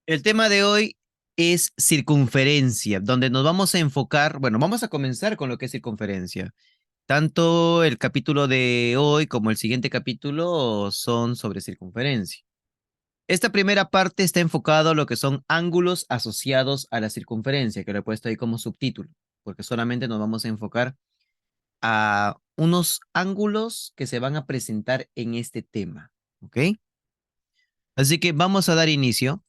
El tema de hoy es circunferencia, donde nos vamos a enfocar, bueno, vamos a comenzar con lo que es circunferencia. Tanto el capítulo de hoy como el siguiente capítulo son sobre circunferencia. Esta primera parte está enfocado a lo que son ángulos asociados a la circunferencia, que lo he puesto ahí como subtítulo, porque solamente nos vamos a enfocar a unos ángulos que se van a presentar en este tema, ¿ok? Así que vamos a dar inicio.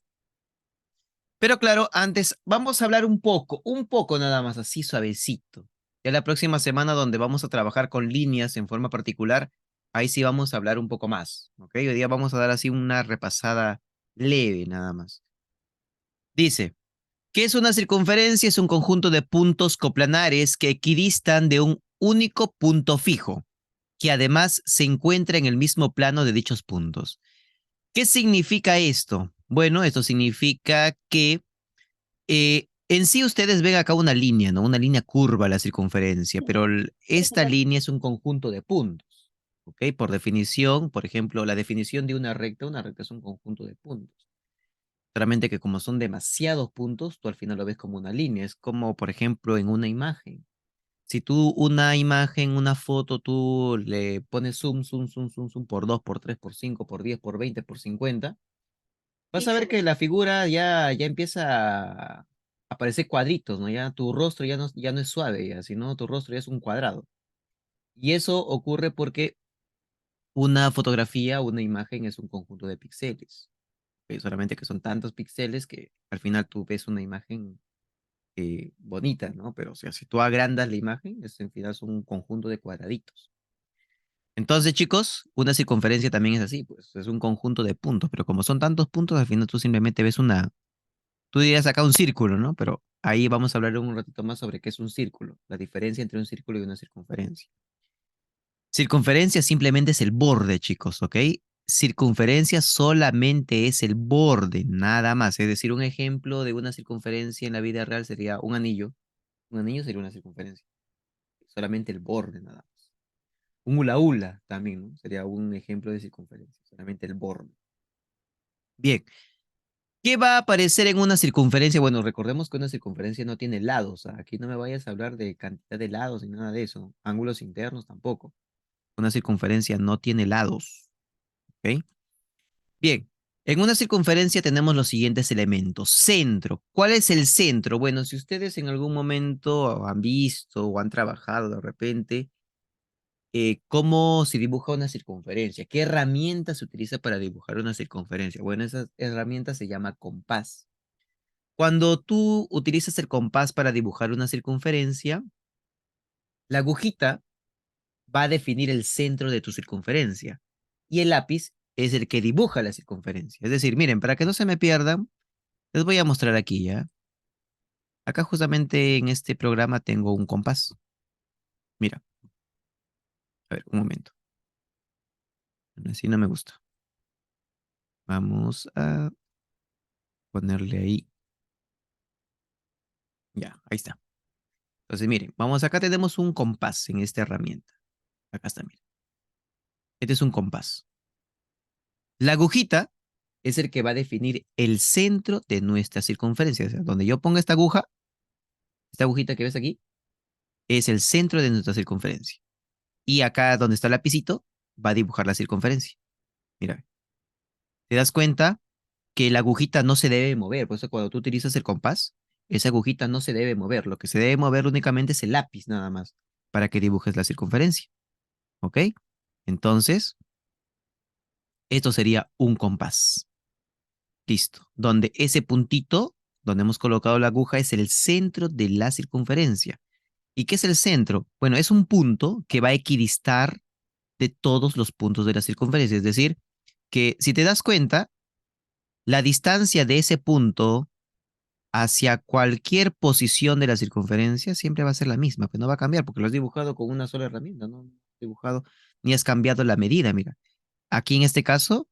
Pero claro, antes vamos a hablar un poco nada más, así suavecito. Ya la próxima semana donde vamos a trabajar con líneas en forma particular, ahí sí vamos a hablar un poco más, ¿ok? Hoy día vamos a dar así una repasada leve nada más. Dice, ¿qué es una circunferencia? Es un conjunto de puntos coplanares que equidistan de un único punto fijo, que además se encuentra en el mismo plano de dichos puntos. ¿Qué significa esto? Bueno, esto significa que en sí ustedes ven acá una línea, ¿no? Una línea curva a la circunferencia, pero esta línea es un conjunto de puntos, ¿ok? Por definición, por ejemplo, la definición de una recta es un conjunto de puntos. Solamente que como son demasiados puntos, tú al final lo ves como una línea. Es como, por ejemplo, en una imagen. Si tú una imagen, una foto, tú le pones zoom por 2 por 3 por 5 por 10 por 20 por 50. Vas a ver que la figura ya empieza a aparecer cuadritos, ¿no? Ya tu rostro ya no es suave, ya, sino tu rostro ya es un cuadrado. Y eso ocurre porque una fotografía, una imagen es un conjunto de píxeles. ¿Ok? Solamente que son tantos píxeles que al final tú ves una imagen bonita, ¿no? Pero o sea, si tú agrandas la imagen, es, en final son un conjunto de cuadraditos. Entonces, chicos, una circunferencia también es así, pues es un conjunto de puntos, pero como son tantos puntos, al final tú simplemente ves una. Tú dirías acá un círculo, ¿no? Pero ahí vamos a hablar un ratito más sobre qué es un círculo, la diferencia entre un círculo y una circunferencia. Circunferencia simplemente es el borde, chicos, ¿ok? Circunferencia solamente es el borde, nada más. Es decir, un ejemplo de una circunferencia en la vida real sería un anillo. Un anillo sería una circunferencia, solamente el borde, nada más. Un hula hula también, ¿no? Sería un ejemplo de circunferencia, solamente el borde. Bien, ¿qué va a aparecer en una circunferencia? Bueno, recordemos que una circunferencia no tiene lados. Aquí no me vayas a hablar de cantidad de lados ni nada de eso. Ángulos internos tampoco. Una circunferencia no tiene lados. ¿Ok? Bien, en una circunferencia tenemos los siguientes elementos. Centro. ¿Cuál es el centro? Bueno, si ustedes en algún momento han visto o han trabajado de repente, cómo se dibuja una circunferencia, qué herramienta se utiliza para dibujar una circunferencia. Bueno, esa herramienta se llama compás. Cuando tú utilizas el compás para dibujar una circunferencia, la agujita va a definir el centro de tu circunferencia y el lápiz es el que dibuja la circunferencia. Es decir, miren, para que no se me pierdan, les voy a mostrar aquí ya. Acá justamente en este programa tengo un compás. Mira, a ver, un momento. Así no me gusta. Vamos a ponerle ahí. Ya, ahí está. Entonces, miren, vamos, acá tenemos un compás en esta herramienta. Acá está, miren. Este es un compás. La agujita es el que va a definir el centro de nuestra circunferencia. O sea, donde yo ponga esta aguja, esta agujita que ves aquí, es el centro de nuestra circunferencia. Y acá donde está el lapicito, va a dibujar la circunferencia. Mira, te das cuenta que la agujita no se debe mover. Por eso cuando tú utilizas el compás, esa agujita no se debe mover. Lo que se debe mover únicamente es el lápiz nada más para que dibujes la circunferencia. ¿Ok? Entonces, esto sería un compás. Listo. Donde ese puntito, donde hemos colocado la aguja, es el centro de la circunferencia. ¿Y qué es el centro? Bueno, es un punto que va a equidistar de todos los puntos de la circunferencia. Es decir, que si te das cuenta, la distancia de ese punto hacia cualquier posición de la circunferencia siempre va a ser la misma, pues no va a cambiar porque lo has dibujado con una sola herramienta, no has dibujado ni has cambiado la medida, mira. Aquí en este caso,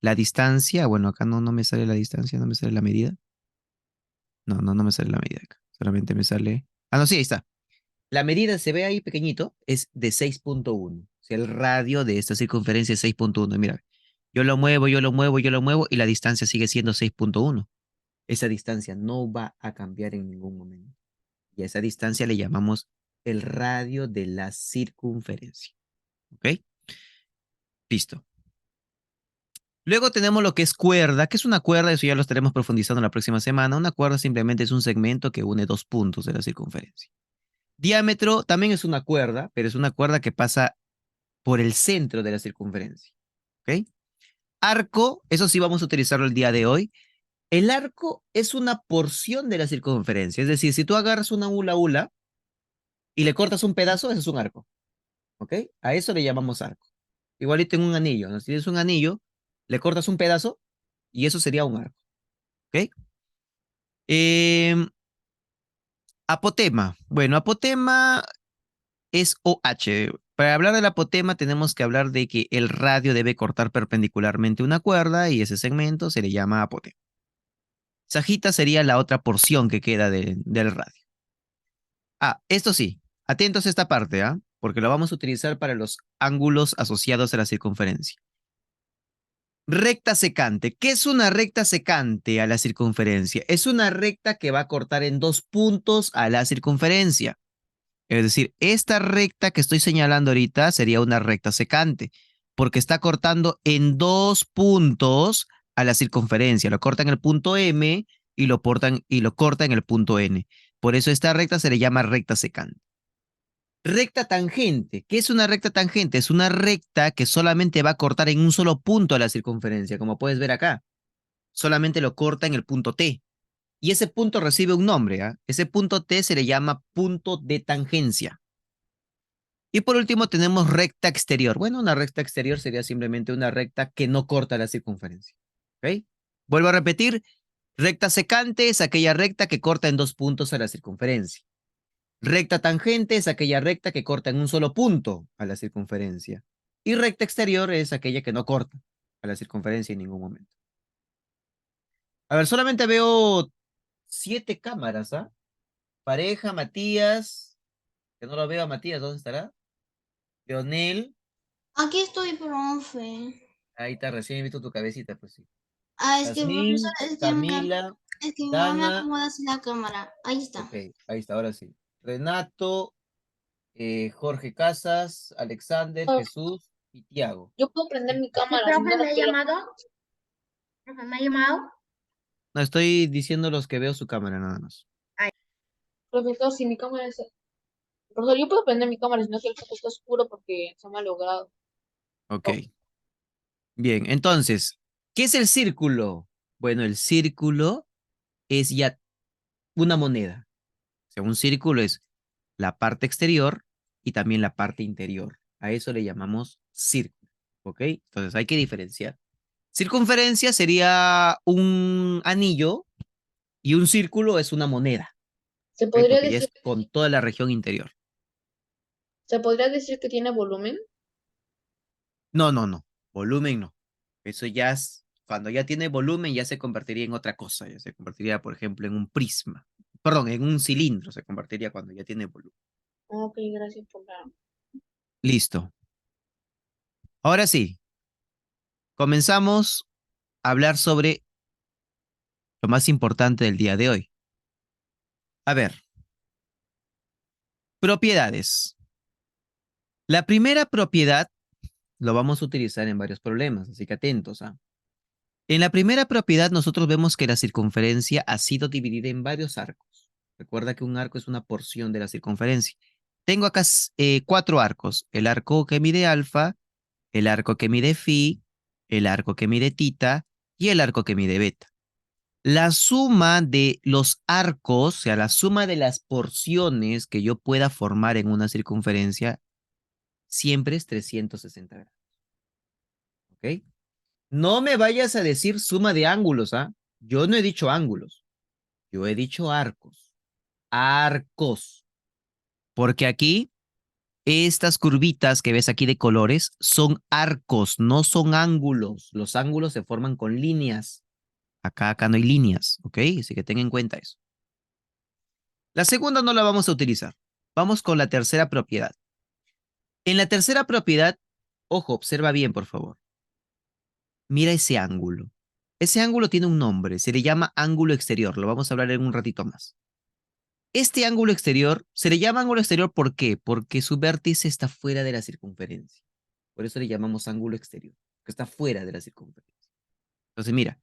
la distancia, bueno, acá no me sale la distancia, no me sale la medida. No me sale la medida acá. Solamente me sale. Ah, no, sí, ahí está. La medida se ve ahí pequeñito, es de 6.1. O sea, el radio de esta circunferencia es 6.1. Mira, yo lo muevo y la distancia sigue siendo 6.1. Esa distancia no va a cambiar en ningún momento. Y a esa distancia le llamamos el radio de la circunferencia. ¿Ok? Listo. Luego tenemos lo que es cuerda. ¿Qué es una cuerda? Eso ya lo estaremos profundizando la próxima semana. Una cuerda simplemente es un segmento que une dos puntos de la circunferencia. Diámetro también es una cuerda, pero es una cuerda que pasa por el centro de la circunferencia. ¿Ok? Arco, eso sí vamos a utilizarlo el día de hoy. El arco es una porción de la circunferencia. Es decir, si tú agarras una hula hula y le cortas un pedazo, eso es un arco. ¿Ok? A eso le llamamos arco. Igualito en un anillo, ¿no? Si tienes un anillo, le cortas un pedazo y eso sería un arco. ¿Ok? Em, apotema. Bueno, apotema es OH. Para hablar del apotema tenemos que hablar de que el radio debe cortar perpendicularmente una cuerda y ese segmento se le llama apotema. Sajita sería la otra porción que queda del radio. Ah, esto sí, atentos a esta parte, ¿ah? Porque lo vamos a utilizar para los ángulos asociados a la circunferencia. Recta secante. ¿Qué es una recta secante a la circunferencia? Es una recta que va a cortar en dos puntos a la circunferencia. Es decir, esta recta que estoy señalando ahorita sería una recta secante, porque está cortando en dos puntos a la circunferencia. Lo corta en el punto M y lo corta en el punto N. Por eso esta recta se le llama recta secante. Recta tangente. ¿Qué es una recta tangente? Es una recta que solamente va a cortar en un solo punto a la circunferencia, como puedes ver acá. Solamente lo corta en el punto T. Y ese punto recibe un nombre, ¿ah? Ese punto T se le llama punto de tangencia. Y por último tenemos recta exterior. Bueno, una recta exterior sería simplemente una recta que no corta la circunferencia. ¿Ok? Vuelvo a repetir, recta secante es aquella recta que corta en dos puntos a la circunferencia. Recta tangente es aquella recta que corta en un solo punto a la circunferencia. Y recta exterior es aquella que no corta a la circunferencia en ningún momento. A ver, solamente veo 7 cámaras, ¿ah? Pareja, Matías, que no lo veo a Matías, ¿dónde estará? Leonel, Aquí estoy, profe. ahí está, recién he visto tu cabecita, pues sí. Ah, es que, profesor, Yasmín, Camila, es que mi mamá me Dana, acomoda así la cámara. Ahí está. ok, ahí está, ahora sí. Renato, Jorge Casas, Alexander, Profe, Jesús y Tiago. yo puedo prender mi Sí, cámara, si profe, no la ¿me ha estoy llamado? Profe, ¿me ha llamado? No, estoy diciendo los que veo su cámara nada más. Ay, profesor, si mi cámara es... Profesor, yo puedo prender mi cámara, si no que el foco está oscuro porque se me ha logrado. Ok, Oh, bien, entonces, ¿qué es el círculo? Bueno, el círculo es ya una moneda. O sea, un círculo es la parte exterior y también la parte interior. A eso le llamamos círculo. ¿Ok? Entonces hay que diferenciar. Circunferencia sería un anillo y un círculo es una moneda, ¿Se ¿ok? podría Porque ya decir, es con toda la región interior. se podría decir que tiene volumen? No, no, no. Volumen no. Eso ya es, cuando ya tiene volumen ya se convertiría en otra cosa. Ya se convertiría, por ejemplo, en un prisma. Perdón, en un cilindro se convertiría cuando ya tiene volumen. Ah, ok, gracias por la... Listo. Ahora sí, comenzamos a hablar sobre lo más importante del día de hoy. A ver, propiedades. La primera propiedad lo vamos a utilizar en varios problemas, así que atentos, ¿ah? En la primera propiedad nosotros vemos que la circunferencia ha sido dividida en varios arcos. Recuerda que un arco es una porción de la circunferencia. Tengo acá 4 arcos. El arco que mide alfa, el arco que mide phi, el arco que mide tita y el arco que mide beta. La suma de los arcos, o sea, la suma de las porciones que yo pueda formar en una circunferencia, siempre es 360 grados. ¿Ok? No me vayas a decir suma de ángulos, ¿ah? Yo no he dicho ángulos, yo he dicho arcos. Arcos. Porque aquí, estas curvitas que ves aquí de colores son arcos, no son ángulos. Los ángulos se forman con líneas. Acá no hay líneas, ¿ok? Así que ten en cuenta eso. La segunda no la vamos a utilizar. Vamos con la tercera propiedad. En la tercera propiedad, ojo, observa bien, por favor. Mira ese ángulo. Ese ángulo tiene un nombre, se le llama ángulo exterior, lo vamos a hablar en un ratito más. Este ángulo exterior se le llama ángulo exterior, ¿por qué? Porque su vértice está fuera de la circunferencia. Por eso le llamamos ángulo exterior, que está fuera de la circunferencia. Entonces, mira,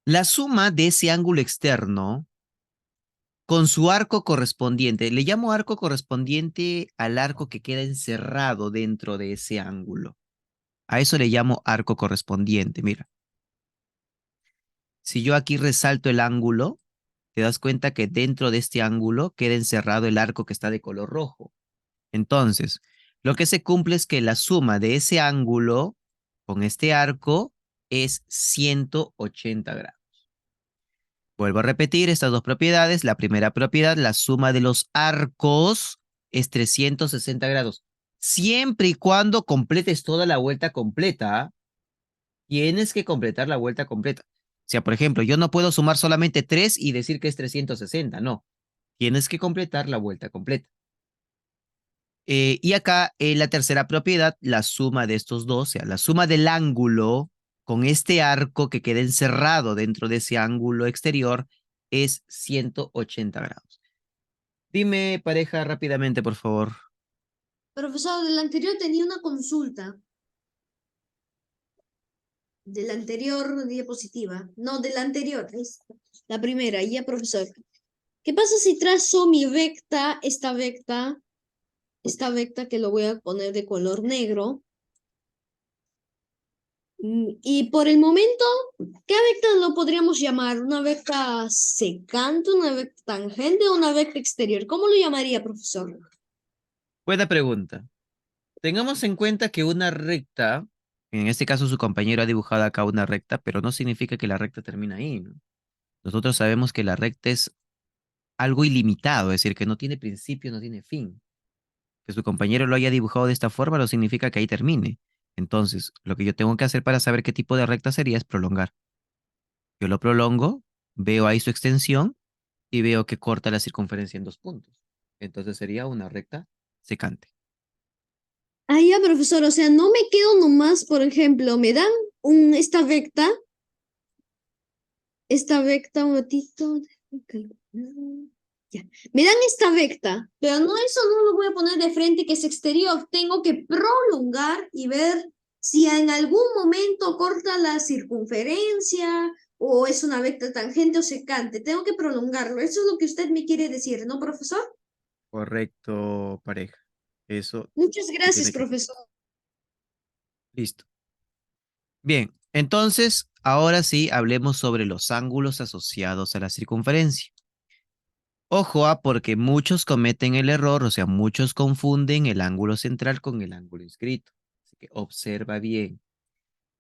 la suma de ese ángulo externo con su arco correspondiente, le llamo arco correspondiente al arco que queda encerrado dentro de ese ángulo. A eso le llamo arco correspondiente. Mira, si yo aquí resalto el ángulo, te das cuenta que dentro de este ángulo queda encerrado el arco que está de color rojo. Entonces, lo que se cumple es que la suma de ese ángulo con este arco es 180 grados. Vuelvo a repetir estas dos propiedades. La primera propiedad, la suma de los arcos es 360 grados. Siempre y cuando completes toda la vuelta completa, tienes que completar la vuelta completa. O sea, por ejemplo, yo no puedo sumar solamente 3 y decir que es 360, no. Tienes que completar la vuelta completa. Y acá, la tercera propiedad, la suma de estos dos, o sea, la suma del ángulo con este arco que queda encerrado dentro de ese ángulo exterior es 180 grados. Dime, pareja, rápidamente, por favor. Profesor, del anterior tenía una consulta. De la anterior diapositiva. No, de la anterior. Es la primera. Ya, profesor. ¿Qué pasa si trazo mi esta vecta que lo voy a poner de color negro? Y por el momento, ¿qué vecta lo podríamos llamar? ¿Una vecta secante, una vecta tangente o una vecta exterior? ¿Cómo lo llamaría, profesor? Buena pregunta. Tengamos en cuenta que una recta, en este caso su compañero ha dibujado acá una recta, pero no significa que la recta termina ahí, ¿no? Nosotros sabemos que la recta es algo ilimitado, es decir, que no tiene principio, no tiene fin. Que su compañero lo haya dibujado de esta forma no significa que ahí termine. Entonces, lo que yo tengo que hacer para saber qué tipo de recta sería es prolongar. Yo lo prolongo, veo ahí su extensión y veo que corta la circunferencia en 2 puntos. Entonces sería una recta secante. Ah, ya, profesor, o sea, no me quedo nomás, por ejemplo, me dan esta vecta, un ratito, ya. Me dan esta vecta, pero no, eso no lo voy a poner de frente que es exterior, tengo que prolongar y ver si en algún momento corta la circunferencia o es una vecta tangente o secante, tengo que prolongarlo, eso es lo que usted me quiere decir, ¿no, profesor? Correcto, pareja. Eso Muchas se gracias, tiene que hacer. profesor. Listo. Bien, entonces, ahora sí hablemos sobre los ángulos asociados a la circunferencia. Ojo, porque muchos cometen el error, o sea, muchos confunden el ángulo central con el ángulo inscrito. Así que observa bien.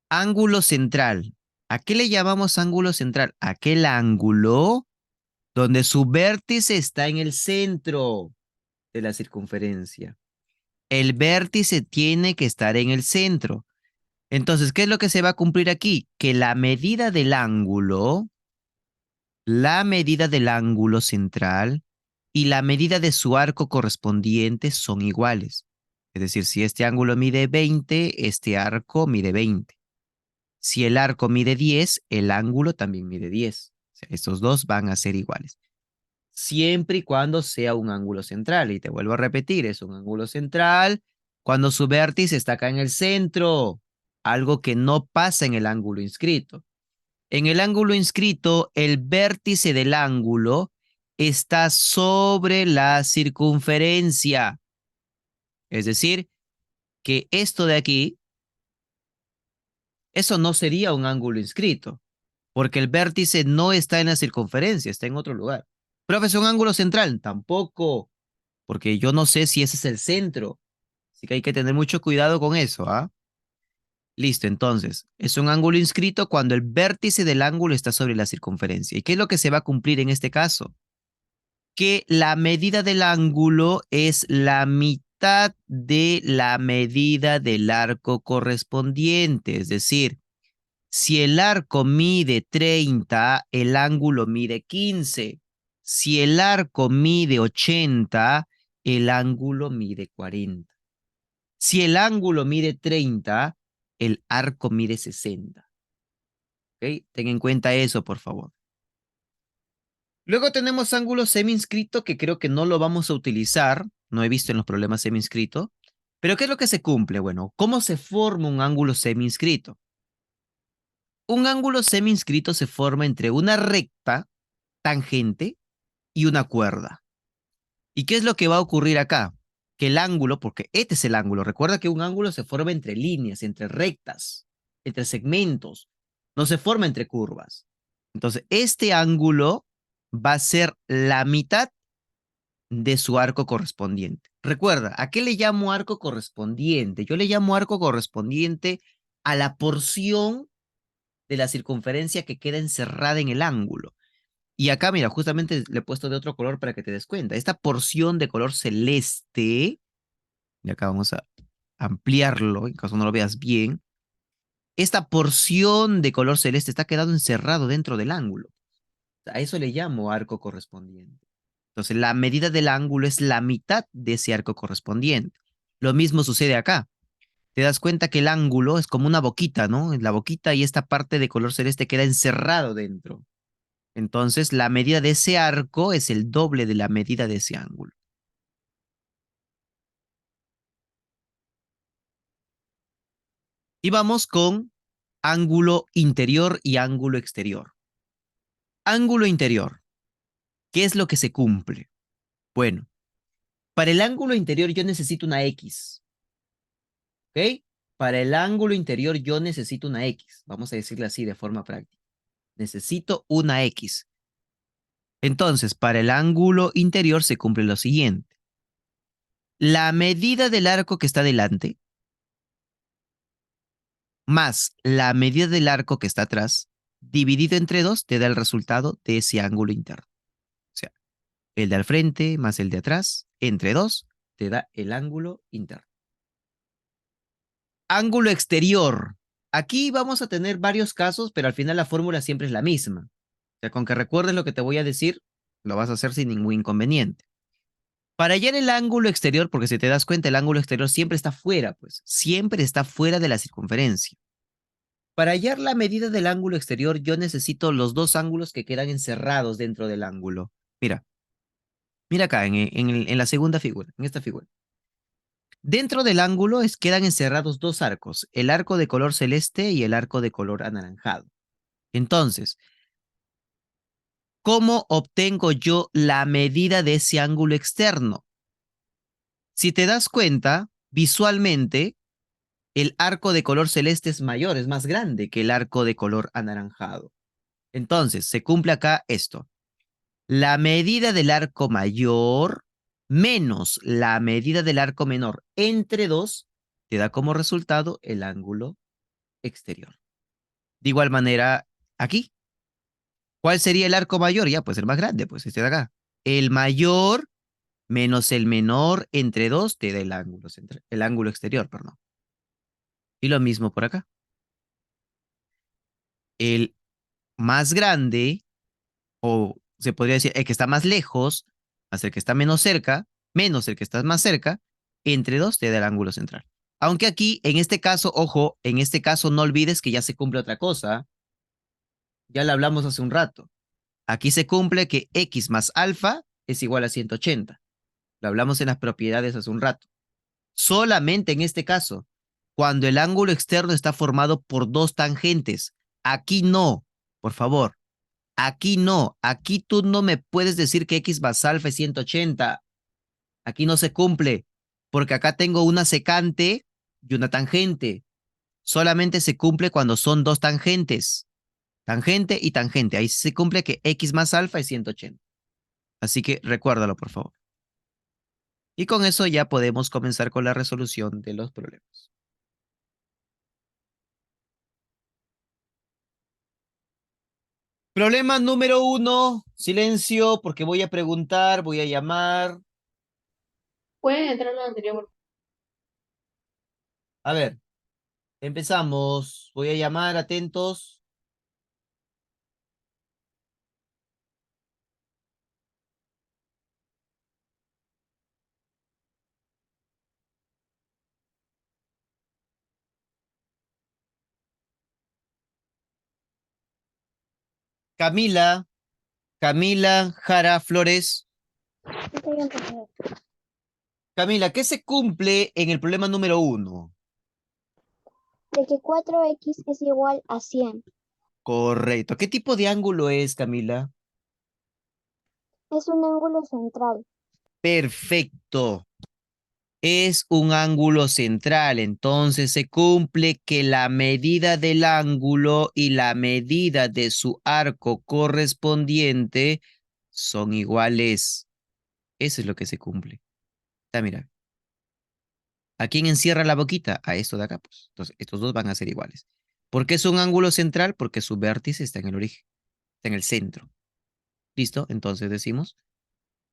Ángulo central. ¿A qué le llamamos ángulo central? Aquel ángulo donde su vértice está en el centro de la circunferencia. El vértice tiene que estar en el centro. Entonces, ¿qué es lo que se va a cumplir aquí? Que la medida del ángulo central y la medida de su arco correspondiente son iguales. Es decir, si este ángulo mide 20, este arco mide 20. Si el arco mide 10, el ángulo también mide 10. O sea, estos dos van a ser iguales. Siempre y cuando sea un ángulo central. Y te vuelvo a repetir, es un ángulo central cuando su vértice está acá en el centro, algo que no pasa en el ángulo inscrito. En el ángulo inscrito, el vértice del ángulo está sobre la circunferencia. Es decir, que esto de aquí, eso no sería un ángulo inscrito, porque el vértice no está en la circunferencia, está en otro lugar. Profesor, un ángulo central, tampoco, porque yo no sé si ese es el centro. Así que hay que tener mucho cuidado con eso, ¿ah? Listo, entonces, es un ángulo inscrito cuando el vértice del ángulo está sobre la circunferencia. ¿Y qué es lo que se va a cumplir en este caso? Que la medida del ángulo es la mitad de la medida del arco correspondiente. Es decir, si el arco mide 30, el ángulo mide 15. Si el arco mide 80, el ángulo mide 40. Si el ángulo mide 30, el arco mide 60. ¿Ok? Ten en cuenta eso, por favor. Luego tenemos ángulo semi-inscrito, que creo que no lo vamos a utilizar. No he visto en los problemas semi-inscrito. Pero ¿qué es lo que se cumple? Bueno, ¿cómo se forma un ángulo semi-inscrito? Un ángulo semi-inscrito se forma entre una recta, tangente, y una cuerda. ¿Y qué es lo que va a ocurrir acá? Que el ángulo, porque este es el ángulo, recuerda que un ángulo se forma entre líneas, entre rectas, entre segmentos, no se forma entre curvas. Entonces, este ángulo va a ser la mitad de su arco correspondiente. Recuerda, ¿a qué le llamo arco correspondiente? Yo le llamo arco correspondiente a la porción de la circunferencia que queda encerrada en el ángulo. Y acá, mira, justamente le he puesto de otro color para que te des cuenta. Esta porción de color celeste, y acá vamos a ampliarlo, en caso no lo veas bien, esta porción de color celeste está quedando encerrado dentro del ángulo. A eso le llamo arco correspondiente. Entonces, la medida del ángulo es la mitad de ese arco correspondiente. Lo mismo sucede acá. Te das cuenta que el ángulo es como una boquita, ¿no? La boquita y esta parte de color celeste queda encerrado dentro. Entonces, la medida de ese arco es el doble de la medida de ese ángulo. Y vamos con ángulo interior y ángulo exterior. Ángulo interior. ¿Qué es lo que se cumple? Bueno, para el ángulo interior yo necesito una X. ¿Ok? Para el ángulo interior yo necesito una X. Vamos a decirle así de forma práctica. Necesito una X. Entonces, para el ángulo interior se cumple lo siguiente. La medida del arco que está delante más la medida del arco que está atrás, dividido entre 2, te da el resultado de ese ángulo interno. O sea, el de al frente más el de atrás, entre 2, te da el ángulo interno. Ángulo exterior. Aquí vamos a tener varios casos, pero al final la fórmula siempre es la misma. O sea, con que recuerdes lo que te voy a decir, lo vas a hacer sin ningún inconveniente. Para hallar el ángulo exterior, porque si te das cuenta, el ángulo exterior siempre está fuera, pues, siempre está fuera de la circunferencia. Para hallar la medida del ángulo exterior, yo necesito los dos ángulos que quedan encerrados dentro del ángulo. Mira, mira acá en la segunda figura, en esta figura. Dentro del ángulo quedan encerrados dos arcos, el arco de color celeste y el arco de color anaranjado. Entonces, ¿cómo obtengo yo la medida de ese ángulo externo? Si te das cuenta, visualmente, el arco de color celeste es mayor, es más grande que el arco de color anaranjado. Entonces, se cumple acá esto. La medida del arco mayor menos la medida del arco menor entre 2 te da como resultado el ángulo exterior. De igual manera, aquí, ¿cuál sería el arco mayor? Ya, pues el más grande, pues este de acá. El mayor menos el menor entre 2 te da el ángulo exterior, perdón. Y lo mismo por acá. El más grande, o se podría decir el que está más lejos, más el que está menos cerca, menos el que está más cerca, entre 2 te da el ángulo central. Aunque aquí, en este caso, ojo, en este caso no olvides que ya se cumple otra cosa. Ya lo hablamos hace un rato. Aquí se cumple que x más alfa es igual a 180. Lo hablamos en las propiedades hace un rato. Solamente en este caso, cuando el ángulo externo está formado por dos tangentes. Aquí no, por favor. Aquí no. Aquí tú no me puedes decir que x más alfa es 180. Aquí no se cumple, porque acá tengo una secante y una tangente. Solamente se cumple cuando son dos tangentes. Tangente y tangente. Ahí se cumple que x más alfa es 180. Así que recuérdalo, por favor. Y con eso ya podemos comenzar con la resolución de los problemas. Problema número 1. Silencio, porque voy a preguntar, voy a llamar. Pueden entrar lo anterior. A ver, empezamos. Voy a llamar, atentos. Camila Jara Flores. Camila, ¿qué se cumple en el problema número 1? De que 4x es igual a 100. Correcto. ¿Qué tipo de ángulo es, Camila? Es un ángulo central. Perfecto. Es un ángulo central, entonces se cumple que la medida del ángulo y la medida de su arco correspondiente son iguales. Eso es lo que se cumple. Ah, mira. ¿A quién encierra la boquita? A esto de acá, pues. Entonces, estos dos van a ser iguales. ¿Por qué es un ángulo central? Porque su vértice está en el origen, está en el centro. ¿Listo? Entonces decimos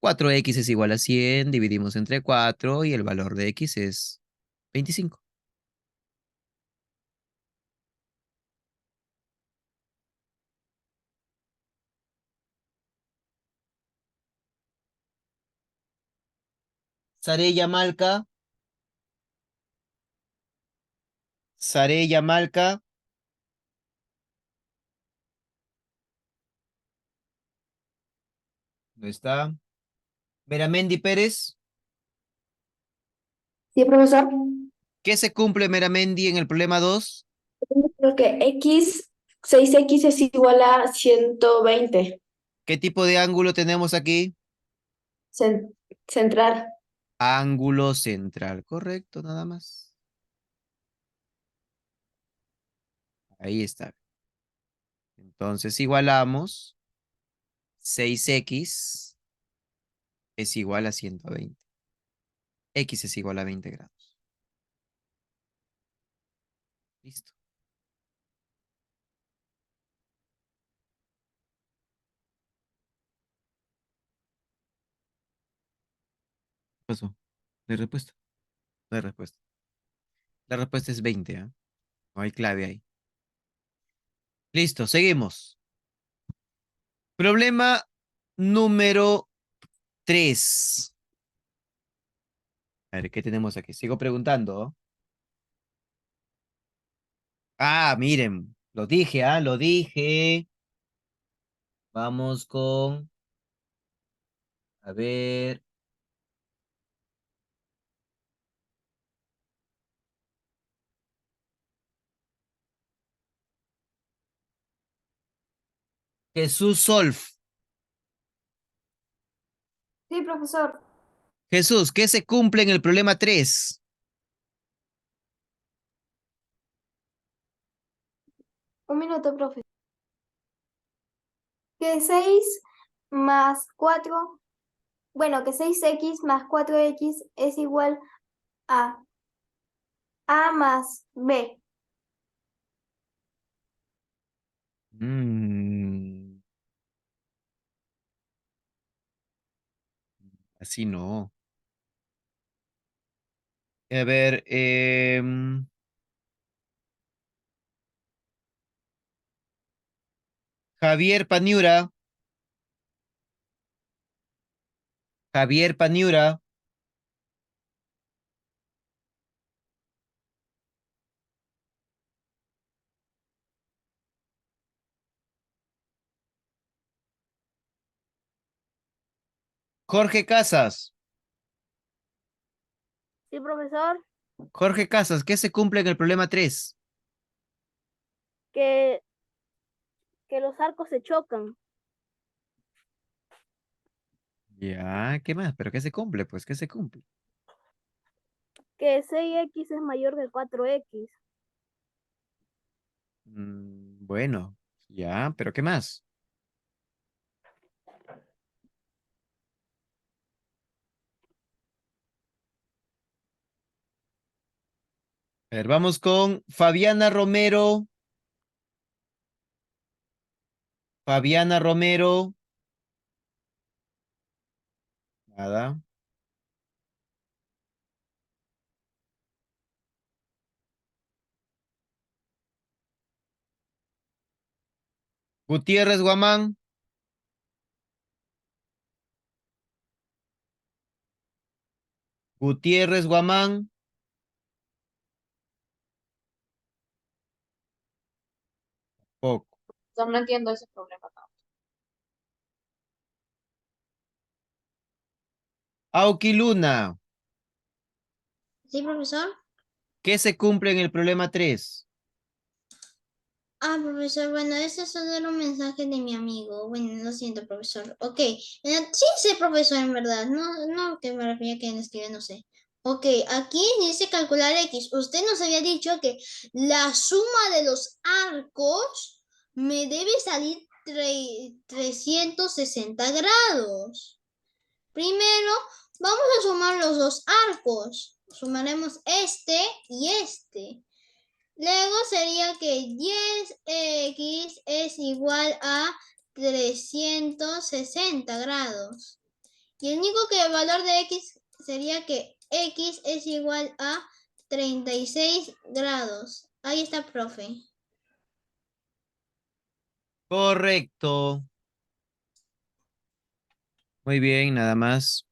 4x es igual a 100, dividimos entre 4 y el valor de x es 25. Sarella Malca. Sarella Malca. ¿No está? Meramendi Pérez. Sí, profesor. ¿Qué se cumple Meramendi en el problema 2? Creo que 6x es igual a 120. ¿Qué tipo de ángulo tenemos aquí? Central. Ángulo central, correcto, nada más. Ahí está. Entonces igualamos 6x es igual a 120. X es igual a 20 grados. Listo. ¿Qué pasó? ¿No hay respuesta? No hay respuesta. La respuesta es 20, ¿ah? No hay clave ahí. Listo, seguimos. Problema número 3. A ver, ¿qué tenemos aquí? Sigo preguntando. Ah, miren, lo dije, lo dije. Vamos con, a ver, Jesús Solf. Sí, profesor. Jesús, ¿qué se cumple en el problema 3? Un minuto, profe. Que 6 más 4, bueno, que 6x más 4x es igual a A más B. Mm, así no. A ver, Javier Paniura. Javier Paniura. Jorge Casas. Sí, profesor. Jorge Casas, ¿qué se cumple en el problema 3? Que, que los arcos se chocan. Ya, ¿qué más? ¿Pero qué se cumple? Pues, ¿qué se cumple? Que 6x es mayor que 4x. Bueno, ya, ¿pero qué más? A ver, vamos con Fabiana Romero. Fabiana Romero. Nada. Gutiérrez Guamán. Gutiérrez Guamán. Poco. No entiendo ese problema. No. Auki Luna, ¿Sí, profesor? ¿qué se cumple en el problema 3? Ah, profesor, bueno, ese solo era un mensaje de mi amigo. Bueno, lo siento, profesor. Ok, sí sé, profesor, en verdad. No, no, que me refería a que en escribe, no sé. Ok, aquí dice calcular X. Usted nos había dicho que la suma de los arcos me debe salir 360 grados. Primero, vamos a sumar los dos arcos. Sumaremos este y este. Luego sería que 10x es igual a 360 grados. Y el único que el valor de x sería que x es igual a 36 grados. Ahí está, profe. Correcto. Muy bien, nada más.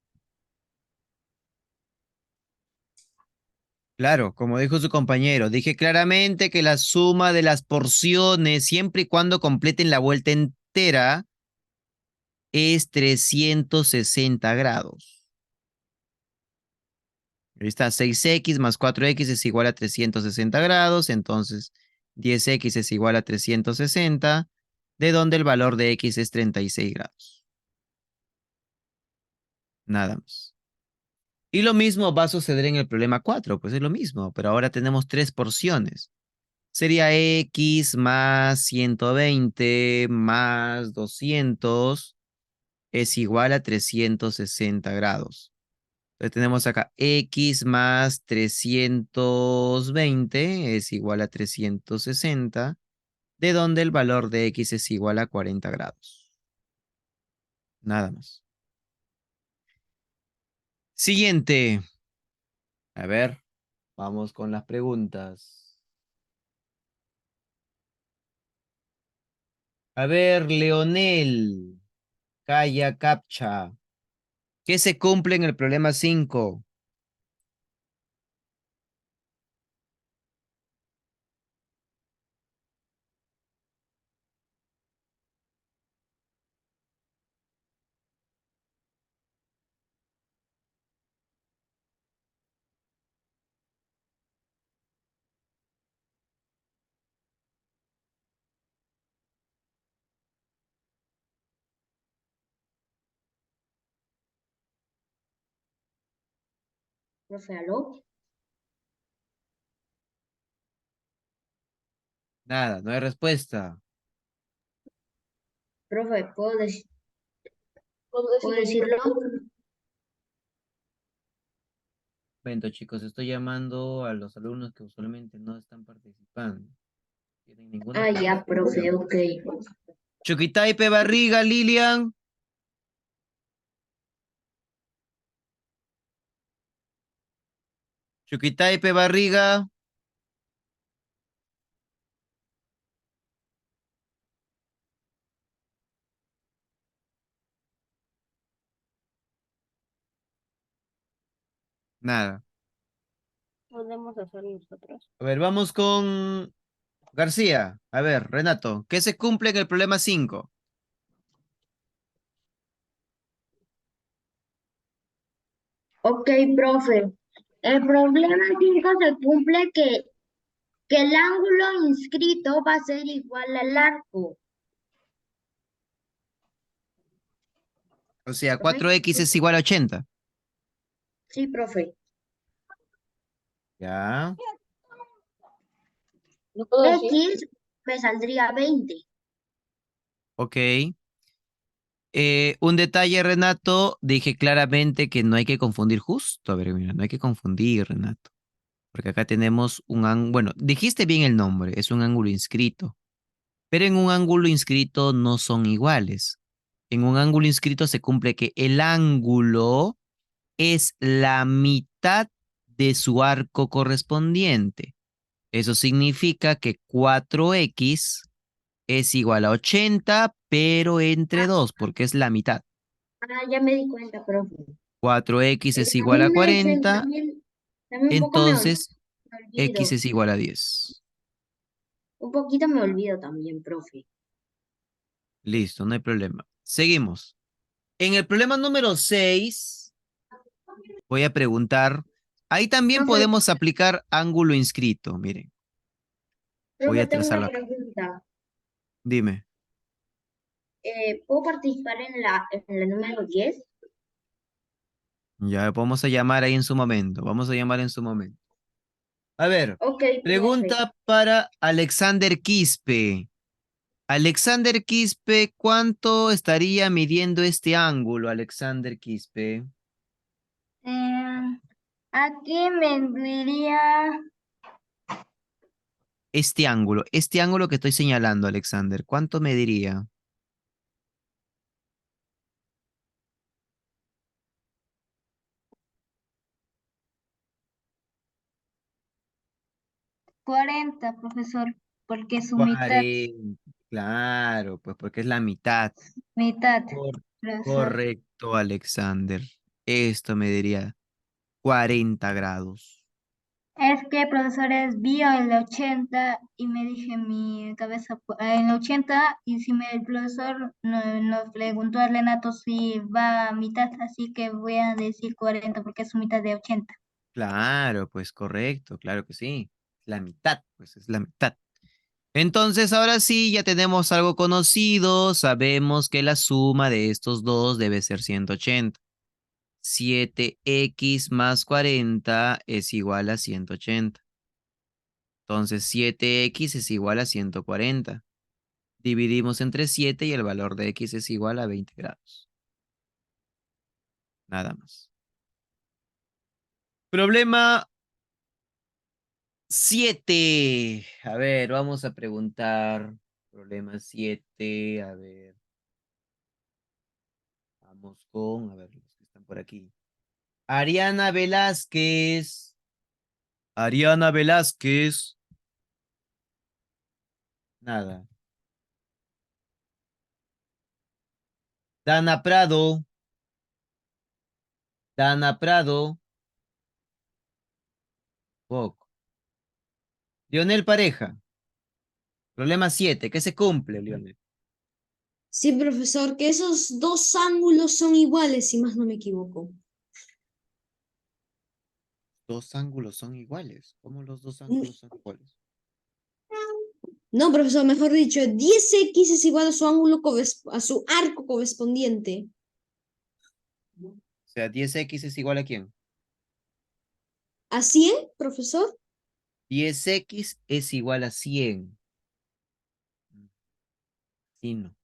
Claro, como dijo su compañero, dije claramente que la suma de las porciones, siempre y cuando completen la vuelta entera, es 360 grados. Ahí está, 6x más 4x es igual a 360 grados, entonces 10x es igual a 360, de donde el valor de x es 36 grados. Nada más. Y lo mismo va a suceder en el problema 4, pues es lo mismo, pero ahora tenemos tres porciones. Sería x más 120 más 200 es igual a 360 grados. Entonces tenemos acá x más 320 es igual a 360, de donde el valor de x es igual a 40 grados. Nada más. Siguiente. A ver, vamos con las preguntas. A ver, Leonel, Calla Captcha. ¿Qué se cumple en el problema 5? Profe, ¿aló? Nada, no hay respuesta. Profe, ¿puedo ¿Puedo decirlo? Momento, chicos, estoy llamando a los alumnos que usualmente no están participando. ¿Tienen ninguna Ah, ya, profe, participación? ok. Chuquitaipe Barriga, Lilian. Chuquitaipe Barriga. Nada. Podemos hacer nosotros. A ver, vamos con García. A ver, Renato, ¿qué se cumple en el problema 5? Ok, profe. El problema 5 se cumple que el ángulo inscrito va a ser igual al arco. O sea, ¿Profe? 4x es igual a 80. Sí, profe. Ya. ¿No puedo decir? X me saldría 20. Ok. Un detalle, Renato, dije claramente que no hay que confundir justo. A ver, mira, no hay que confundir, Renato. Porque acá tenemos un ángulo, bueno, dijiste bien el nombre, es un ángulo inscrito. Pero en un ángulo inscrito no son iguales. En un ángulo inscrito se cumple que el ángulo es la mitad de su arco correspondiente. Eso significa que 4x es igual a 80, pero entre 2, porque es la mitad. Ya me di cuenta, profe. 4x Es es que igual a también, 40, también un poco entonces me x olvido. es igual a 10. Un poquito me olvido también, profe. Listo, no hay problema. Seguimos. En el problema número 6, Voy a preguntar. Ahí también Profe, podemos aplicar ángulo inscrito. Miren, voy profe, a tengo una trazarlo acá. pregunta. Dime. ¿Puedo participar en la número 10? Ya vamos a llamar ahí en su momento. Vamos a llamar en su momento. A ver, Ok, profe. pregunta para Alexander Quispe. Alexander Quispe, ¿cuánto estaría midiendo este ángulo, Alexander Quispe? Aquí me diría Este ángulo que estoy señalando, Alexander, ¿cuánto mediría? 40, profesor, porque su mitad, 40. Claro, pues porque es la mitad. mitad, Cor- profesor. correcto, Alexander. Esto mediría 40 grados. Es que, profesores, vi el 80 y me dije en mi cabeza, el 80, y si el profesor nos preguntó a Renato si va a mitad, así que voy a decir 40 porque es su mitad de 80. Claro, pues correcto, claro que sí. La mitad, pues es la mitad. Entonces, ahora sí, ya tenemos algo conocido. Sabemos que la suma de estos dos debe ser 180. 7x más 40 es igual a 180. Entonces, 7x es igual a 140. Dividimos entre 7 y el valor de x es igual a 20 grados. Nada más. Problema 7. A ver, vamos a preguntar. Problema 7. A ver, vamos con, a ver, los que están por aquí. Ariana Velázquez. Ariana Velázquez. Nada. Dana Prado. Dana Prado. Poco. Lionel Pareja. Problema 7. ¿Qué se cumple, Lionel? Sí, profesor, que esos dos ángulos son iguales, si más no me equivoco. Dos ángulos son iguales. ¿Cómo los dos Mm, ángulos son iguales? No, profesor, mejor dicho, 10x es igual a su ángulo a su arco correspondiente. O sea, 10x es igual a quién? ¿A 100, profesor? 10x es igual a 100. Sí, no.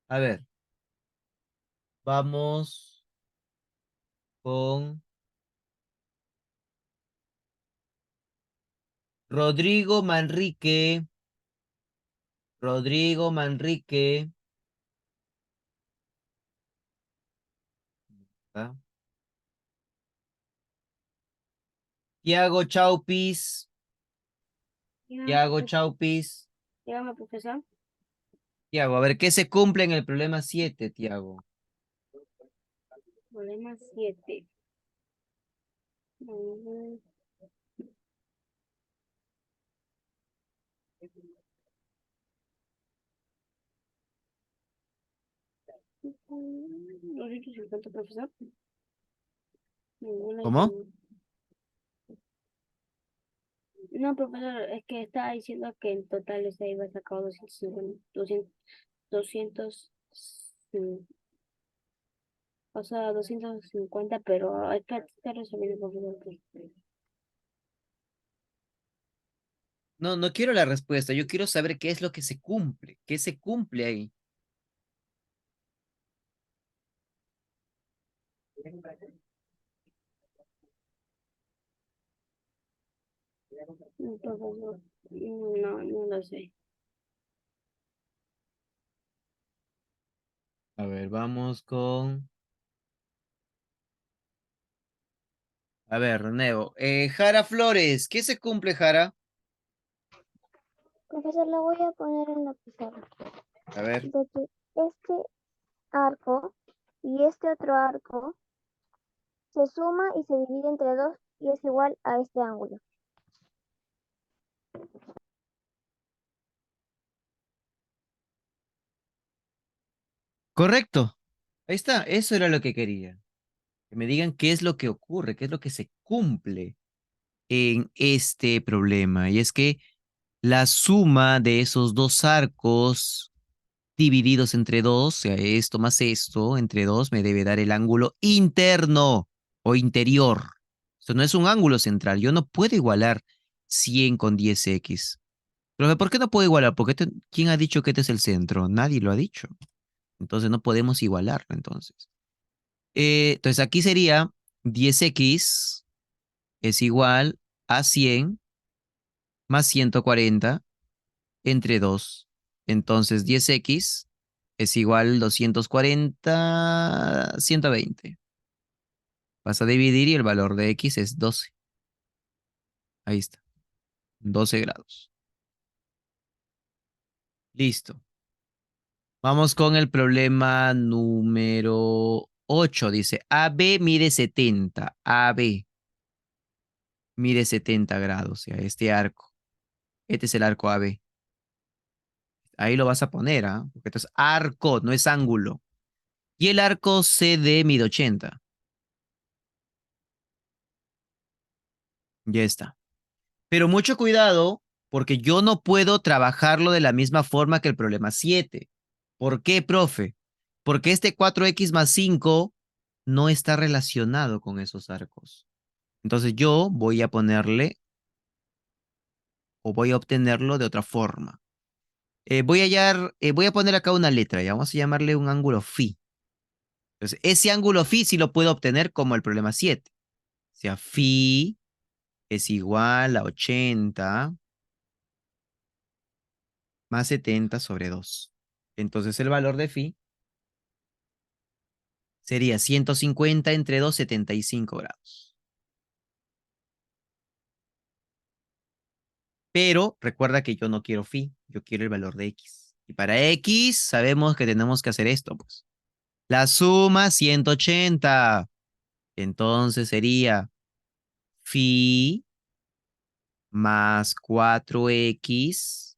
A ver, vamos con Rodrigo Manrique. Rodrigo Manrique. ¿Ah? Tiago Chaupis. Tiago Chaupis. Dígame, profesor. Tiago, a ver, ¿qué se cumple en el problema 7, Tiago? Problema 7. ¿250, profesor? Ninguna ¿Cómo? No, profesor, es que estaba diciendo que en total se iba a sacar 250, 200, o sea, 250, pero hay que estar resolviendo, profesor. No, no quiero la respuesta. Yo quiero saber qué es lo que se cumple. ¿Qué se cumple ahí? Profesor, no, no lo sé. A ver, vamos con... A ver, Neo. Jara Flores, ¿qué se cumple, Jara? Profesor, la voy a poner en la pizarra. A ver. De que este arco y este otro arco se suma y se divide entre dos y es igual a este ángulo. Correcto. Ahí está. Eso era lo que quería. Que me digan qué es lo que ocurre, qué es lo que se cumple en este problema. Y es que la suma de esos dos arcos divididos entre dos, o sea, esto más esto, entre dos, me debe dar el ángulo interno o interior. Esto no es un ángulo central. Yo no puedo igualar 100 con 10x. Pero ¿por qué no puedo igualar? Porque ¿quién ha dicho que este es el centro? Nadie lo ha dicho. Entonces no podemos igualarlo, entonces. Entonces aquí sería 10x es igual a 100 más 140 entre 2. Entonces 10x es igual 240, 120. Vas a dividir y el valor de x es 12. Ahí está, 12 grados. Listo. Vamos con el problema número 8. Dice, AB mide 70. AB mide 70 grados, o sea, este arco. Este es el arco AB. Ahí lo vas a poner, ¿ah? Porque esto es arco, no es ángulo. Y el arco CD mide 80. Ya está. Pero mucho cuidado, porque yo no puedo trabajarlo de la misma forma que el problema 7. ¿Por qué, profe? Porque este 4x más 5 no está relacionado con esos arcos. Entonces yo voy a ponerle o voy a obtenerlo de otra forma. Voy a poner acá una letra, ya vamos a llamarle un ángulo phi. Entonces, ese ángulo phi sí lo puedo obtener como el problema 7. O sea, phi es igual a 80 más 70 sobre 2. Entonces el valor de phi sería 150 entre 2, 75 grados. Pero recuerda que yo no quiero phi, yo quiero el valor de x. Y para x sabemos que tenemos que hacer esto, pues. La suma 180. Entonces sería phi más 4x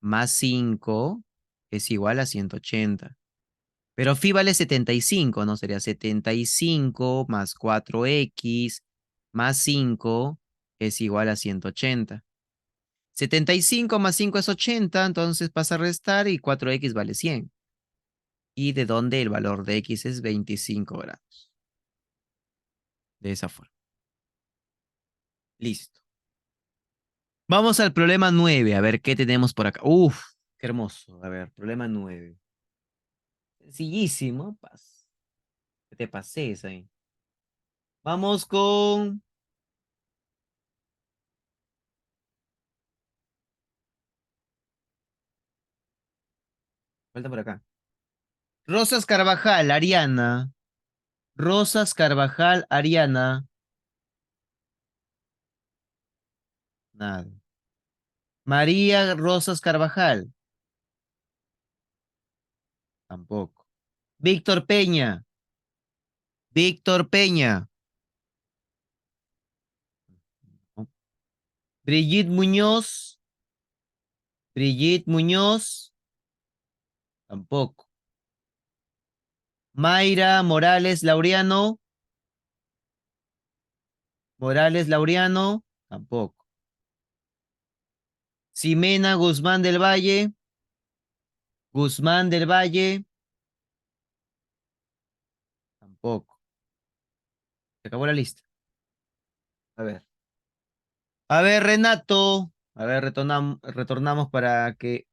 más 5 es igual a 180. Pero phi vale 75, ¿no? Sería 75 más 4x más 5 es igual a 180. 75 más 5 es 80, entonces pasa a restar y 4x vale 100. Y de donde el valor de x es 25 grados. De esa forma. Listo. Vamos al problema 9, a ver qué tenemos por acá. Uf, qué hermoso. A ver, problema 9. Sencillísimo. Que te pases ahí. Vamos con... Falta por acá. Rosas Carvajal, Ariana. Rosas Carvajal, Ariana. Nada. María Rosas Carvajal. Tampoco. Víctor Peña. Víctor Peña. No. Brigitte Muñoz. Brigitte Muñoz. Tampoco. Mayra Morales Laureano. Morales Laureano. Tampoco. Ximena Guzmán del Valle. Guzmán del Valle. Tampoco. Se acabó la lista. A ver. A ver, Renato. A ver, retornamos para que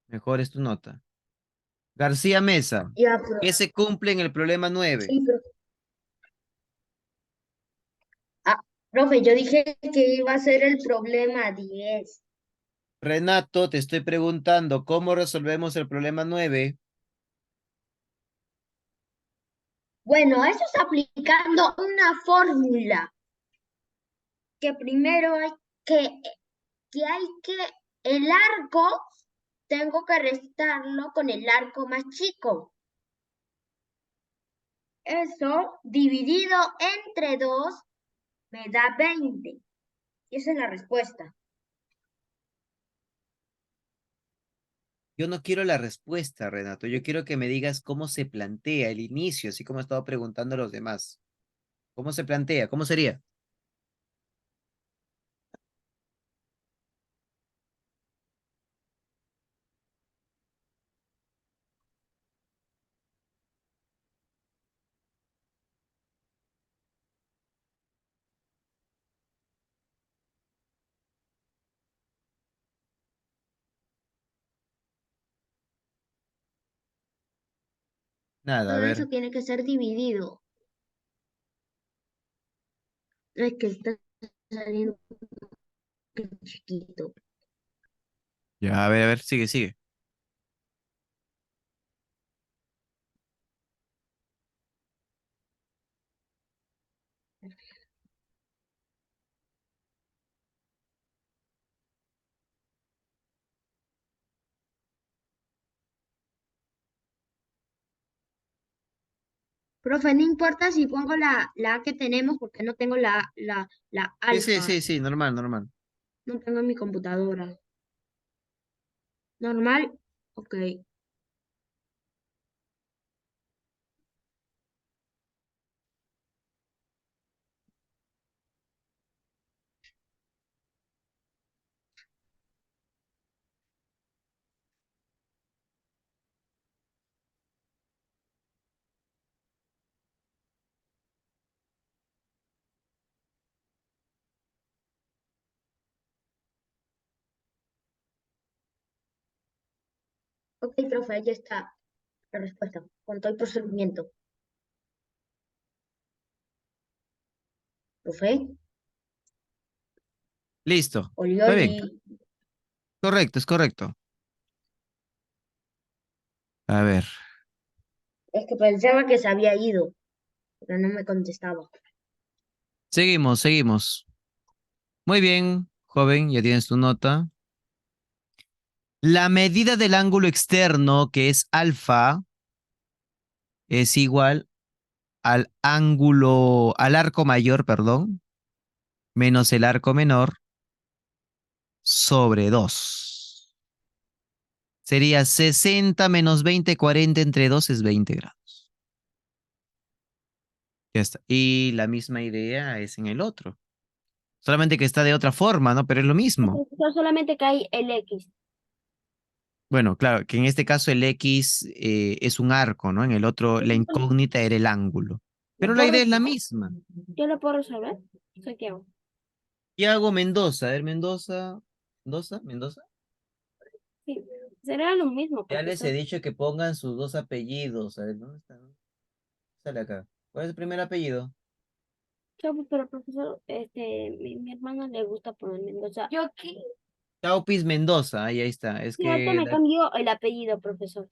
mejores tu nota. García Mesa. Ya, pero, ¿Qué se cumple en el problema 9? sí, ah, profe, yo dije que iba a ser el problema 10. Renato, te estoy preguntando, ¿cómo resolvemos el problema 9? Bueno, eso es aplicando una fórmula, que primero que, que el arco, tengo que restarlo con el arco más chico. Eso dividido entre 2 me da 20. Y esa es la respuesta. Yo no quiero la respuesta, Renato. Yo quiero que me digas cómo se plantea el inicio, así como he estado preguntando a los demás. ¿Cómo se plantea? ¿Cómo sería? Nada, a Todo eso ver. tiene que ser dividido. Es que está saliendo chiquito. Ya, a ver, sigue, sigue. Profe, no importa si pongo la A que tenemos, porque no tengo la Sí, sí, alfa. sí, sí, normal, normal. No tengo en mi computadora. Normal, ok. Ok, profe, ahí está la respuesta. Con todo el procedimiento. Profe, Listo. oli, Está oli. bien. Correcto, es correcto. A ver. Es que pensaba que se había ido, pero no me contestaba. Seguimos, seguimos. Muy bien, joven, ya tienes tu nota. La medida del ángulo externo, que es alfa, es igual al arco mayor, perdón, menos el arco menor sobre 2. Sería 60 menos 20, 40 entre 2 es 20 grados. Ya está. Y la misma idea es en el otro. Solamente que está de otra forma, ¿no? Pero es lo mismo. Solamente que hay el X. Bueno, claro, que en este caso el X es un arco, ¿no? En el otro, la incógnita era el ángulo. ¿Lo Pero la puedo idea es la resolver? misma. ¿Yo lo puedo resolver? Soy Tiago. Tiago Mendoza, a ver, Mendoza. ¿Mendoza? ¿Mendoza? Sí, será lo mismo, Ya les he profesor. dicho que pongan sus dos apellidos. A ver, ¿dónde está? ¿No? Sale acá. ¿Cuál es el primer apellido? Pero profesor, mi hermana le gusta poner Mendoza. ¿Yo qué? Chaupis Mendoza, ahí está. Es Sí, ahorita que me cambió el apellido, profesor.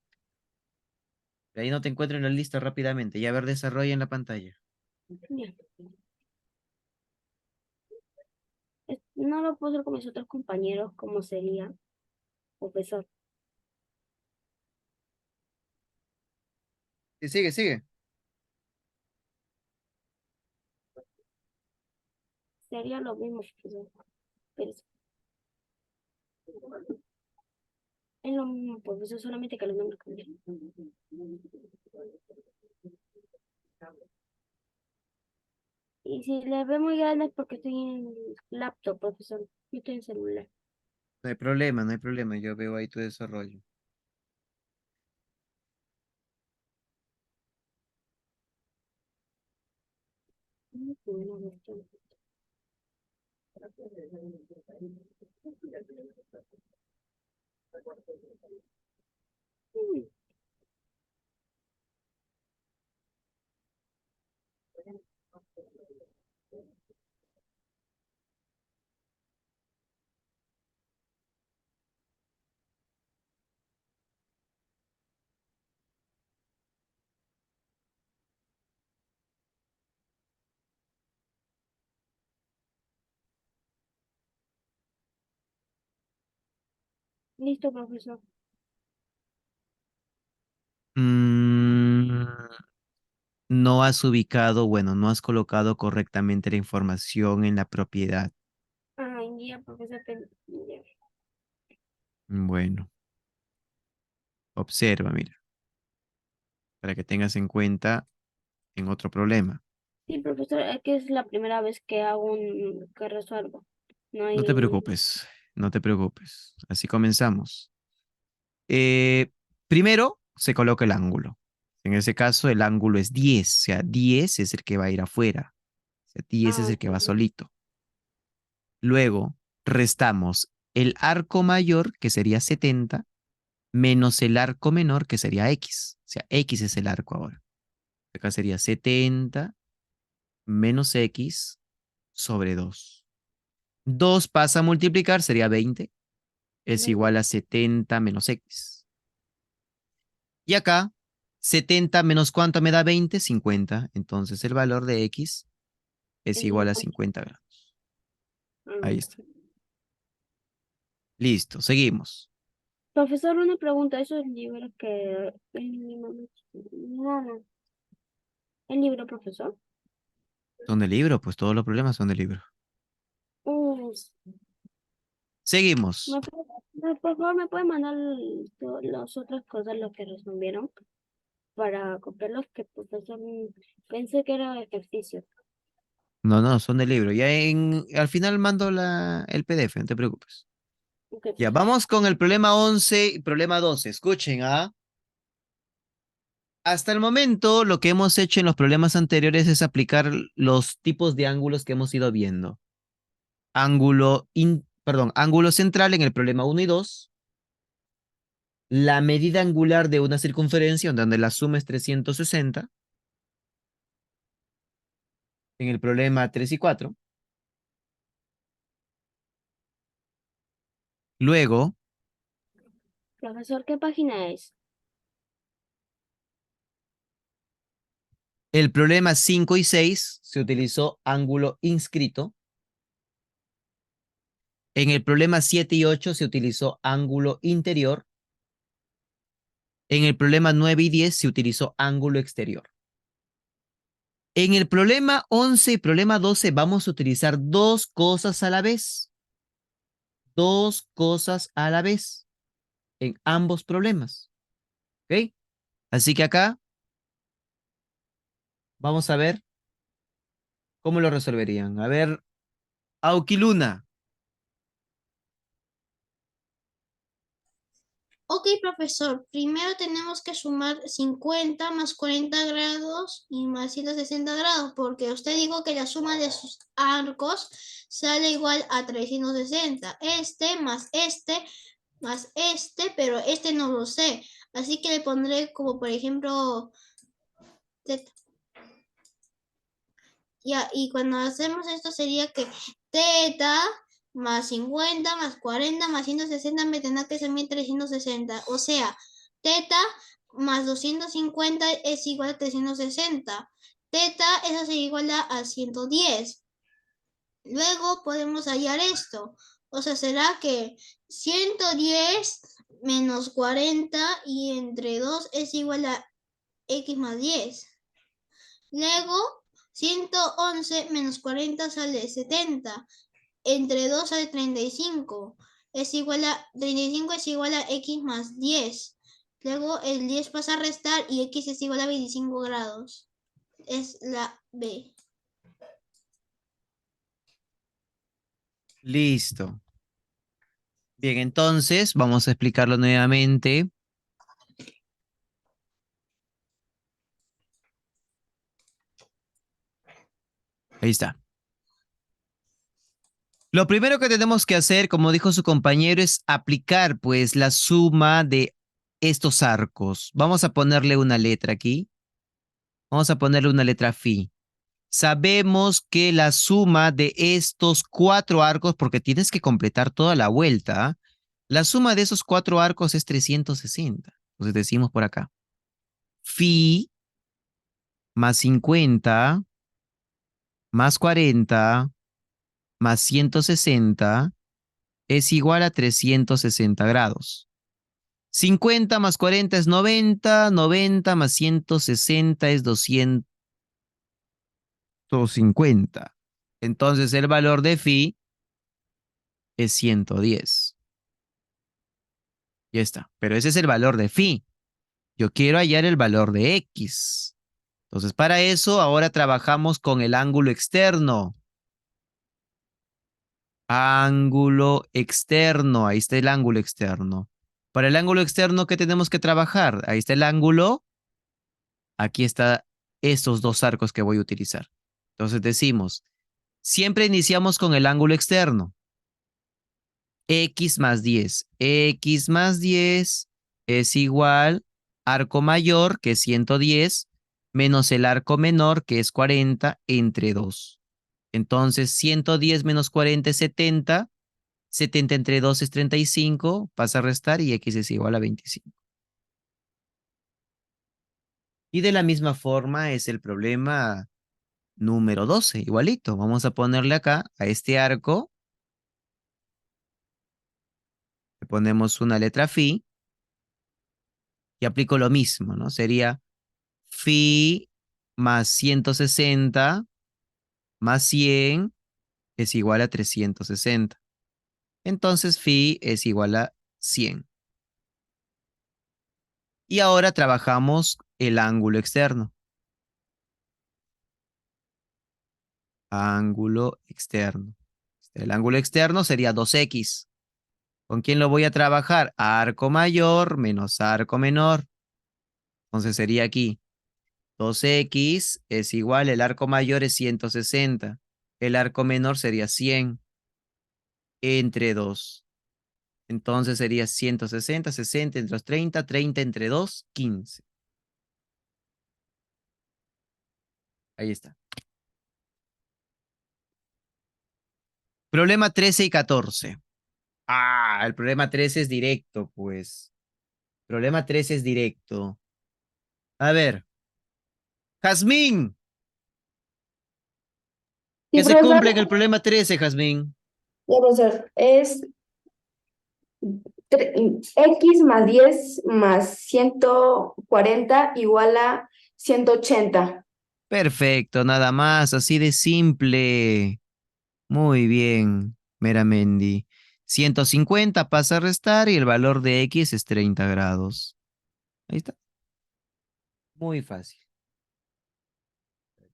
ahí no te encuentro en la lista rápidamente. Ya a ver, desarrolla en la pantalla. Ya. No lo puedo hacer con mis otros compañeros, como sería, profesor. Sí, sigue, sigue. Sería lo mismo, profesor. Pero es lo mismo, profesor, solamente que los nombres cambian. Y si le ve muy grande es porque estoy en laptop, profesor. Yo estoy en celular. No hay problema, no hay problema. Yo veo ahí tu desarrollo. Buena cuestión. Mm, Listo, profesor. Mm, no has ubicado, bueno, no has colocado correctamente la información en la propiedad. Ay, ya, profesor. Ya. Bueno. Observa, mira, para que tengas en cuenta en otro problema. Sí, profesor, es que es la primera vez que que resuelvo. No No te hay, preocupes, no te preocupes. Así comenzamos. Primero se coloca el ángulo. En ese caso, el ángulo es 10, o sea, 10 es el que va a ir afuera. O sea, 10 es el que va ok. solito. Luego, restamos el arco mayor, que sería 70, menos el arco menor, que sería X. O sea, X es el arco ahora. Acá sería 70 menos X sobre 2. 2 pasa a multiplicar, sería 20. Es igual a 70 menos X. Y acá, 70 menos ¿cuánto me da 20? 50. Entonces el valor de X es igual a 50 grados. Ahí está. Listo, seguimos. Profesor, una pregunta, esos libros que mi mamá... No, no. ¿El libro, profesor? Son de libro, pues todos los problemas son de libro. Uh, Seguimos. por favor, ¿me puede mandar las otras cosas, los que resolvieron, para copiarlos? Que profesor, pensé que era ejercicio. No, no, son de libro. Ya al final mando el PDF, no te preocupes. Ok, Ya, profesor. vamos con el problema 11 y problema 12. Escuchen, ¿ah? Hasta el momento, lo que hemos hecho en los problemas anteriores es aplicar los tipos de ángulos que hemos ido viendo. Ángulo central en el problema 1 y 2. La medida angular de una circunferencia, donde la suma es 360. En el problema 3 y 4. Luego, Profesor, ¿qué página es? el problema 5 y 6 se utilizó ángulo inscrito. En el problema 7 y 8 se utilizó ángulo interior. En el problema 9 y 10 se utilizó ángulo exterior. En el problema 11 y problema 12 vamos a utilizar dos cosas a la vez. Dos cosas a la vez en ambos problemas. ¿Ok? Así que acá vamos a ver cómo lo resolverían. A ver, Aukiluna. Ok, profesor, primero tenemos que sumar 50 más 40 grados y más 160 grados, porque usted dijo que la suma de sus arcos sale igual a 360. Más este, pero este no lo sé. Así que le pondré como, por ejemplo, teta. Ya, y cuando hacemos esto sería que teta más 50 más 40 más 160 me tendrá que ser 1360. O sea, teta más 250 es igual a 360. Teta eso sería igual a 110. Luego podemos hallar esto. O sea, será que 110 menos 40 y entre 2 es igual a x más 10. Luego, 111 menos 40 sale 70. Entre 2 sale 35. 35 es igual a x más 10. Luego el 10 pasa a restar y x es igual a 25 grados. Es la B. Listo. Bien, entonces vamos a explicarlo nuevamente. Ahí está. Lo primero que tenemos que hacer, como dijo su compañero, es aplicar pues la suma de estos arcos. Vamos a ponerle una letra aquí. Vamos a ponerle una letra phi. Sabemos que la suma de estos cuatro arcos, porque tienes que completar toda la vuelta, ¿ah? La suma de esos cuatro arcos es 360. Entonces decimos por acá. Phi más 50 más 40 más 160 es igual a 360 grados. 50 más 40 es 90, 90 más 160 es 250. Entonces el valor de phi es 110. Ya está. Pero ese es el valor de phi. Yo quiero hallar el valor de X. Entonces, para eso, ahora trabajamos con el ángulo externo. Ángulo externo. Ahí está el ángulo externo. Para el ángulo externo, ¿qué tenemos que trabajar? Ahí está el ángulo. Aquí está estos dos arcos que voy a utilizar. Entonces decimos, siempre iniciamos con el ángulo externo. X más 10. X más 10 es igual arco mayor, que es 110, menos el arco menor, que es 40, entre 2. Entonces, 110 menos 40 es 70. 70 entre 2 es 35. Pasa a restar y X es igual a 25. Y de la misma forma es el problema número 12, igualito. Vamos a ponerle acá a este arco. Le ponemos una letra phi y aplico lo mismo, ¿no? Sería phi más 160 más 100 es igual a 360. Entonces phi es igual a 100. Y ahora trabajamos el ángulo externo. Ángulo externo. El ángulo externo sería 2x. ¿Con quién lo voy a trabajar? Arco mayor menos arco menor. Entonces sería aquí 2x es igual, el arco mayor es 160. El arco menor sería 100 entre 2. Entonces sería 160, 60 entre los 30, 30 entre 2, 15. Ahí está. Problema 13 y 14. Ah, el problema 13 es directo, pues. Problema 13 es directo. A ver. Jazmín, Sí, ¿qué se profesor. cumple en el problema 13, Jazmín? Ya, profesor. Es X más 10 más 140 igual a 180. Perfecto, nada más, así de simple. Muy bien, Meramendi. 150 pasa a restar y el valor de X es 30 grados. Ahí está. Muy fácil.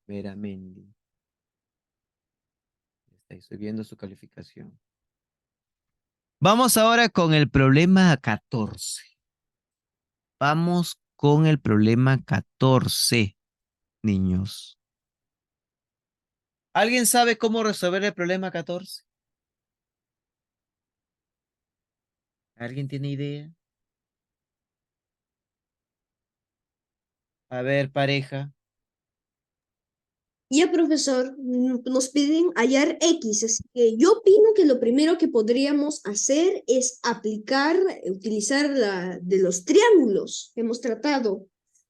Meramendi. Estoy viendo su calificación. Vamos ahora con el problema 14. Vamos con el problema 14, niños. ¿Alguien sabe cómo resolver el problema 14? ¿Alguien tiene idea? A ver, pareja. Ya, profesor, nos piden hallar X, así que yo opino que lo primero que podríamos hacer es utilizar de los triángulos que hemos tratado,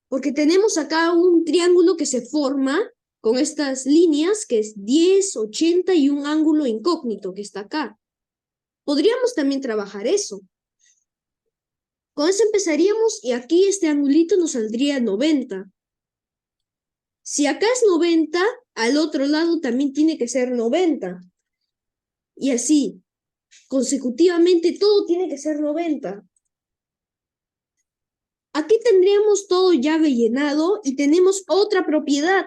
porque tenemos acá un triángulo que se forma con estas líneas, que es 10, 80 y un ángulo incógnito que está acá. Podríamos también trabajar eso. Con eso empezaríamos y aquí este angulito nos saldría 90. Si acá es 90, al otro lado también tiene que ser 90. Y así, consecutivamente, todo tiene que ser 90. Aquí tendríamos todo ya rellenado y tenemos otra propiedad